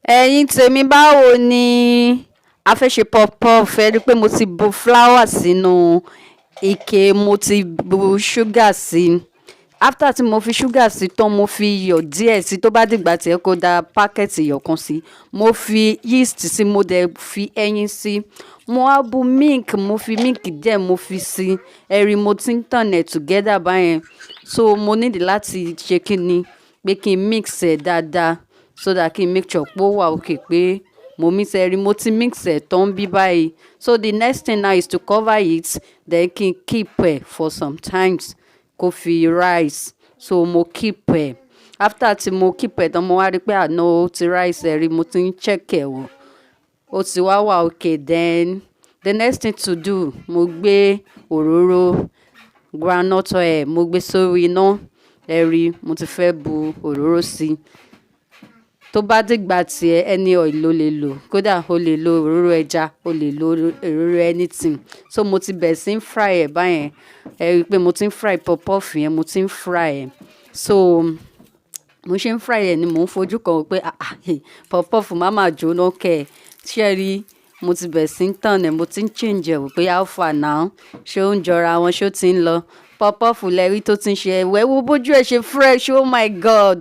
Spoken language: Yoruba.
Ẹ̀yin tèmi báwo ni a fẹ́ ṣe puff-puff? Ẹ rí i pé mo ti bu flour sínú ike, mo ti bu sugar sí. After tí mo fi sugar sí tán, mo fi iyọ̀ díẹ̀ sí. Tó bá dìgbà tí ẹ kó da pákẹ́ẹ̀tì iyọ̀ kan sí. Mo fi yeast sí, mo dẹ̀ fi ẹyin sí. Mo wá bu milk, mo fi milk díẹ̀ mo fi sí. Ẹ rí mo ti ń turn ẹ̀ together báyẹn. So mo need láti ṣe kíni pé kí n mix ẹ̀ dáadáa so that kí n make sure pé ó wà okay pé mo mix ẹ̀ rí mo ti mix ẹ̀ tán bí báyìí. So the next thing now is to cover it, then kí n keep ẹ̀ for some times kó fi rise. So mo keep ẹ̀. After tí mo keep ẹ̀ tán, mo wá rí pé àná ó ti rise ẹ̀ rí, mo ti ń check ẹ̀ wò. Ó ti wá wà okay. Then the next thing to do, mo gbé òróró groundnut oil, mo gbé sórí iná. Ẹ rí mo ti fẹ́ bu òróró sí. Tó bá dìgbà tí any oil ló lè lò, kódà o lè lo òróró ẹja, o lè lo òróró anything. So mo ti bẹ̀rẹ̀ sí ń fry ẹ̀ báyẹn. Ẹ rí i pé mo ti ń fry puff-puff yẹn, mo ti ń fry ẹ̀. So mo ṣe ń fry ẹ̀ ni mò ń fojú kan pé puff-puff má máa jóná kẹ̀. Ṣé ẹ rí? Mo ti bẹ̀rẹ̀ sí ń turn ẹ̀, mo ti ń change ẹ̀ wò pé how far now. Ṣé ó ń jọra wọn? Ṣé ó ti ń lọ? Puff-puff lẹ rí tó ti ń ṣe ẹ̀wẹ̀ wo bójú ẹ̀ ṣe fresh. Oh my God!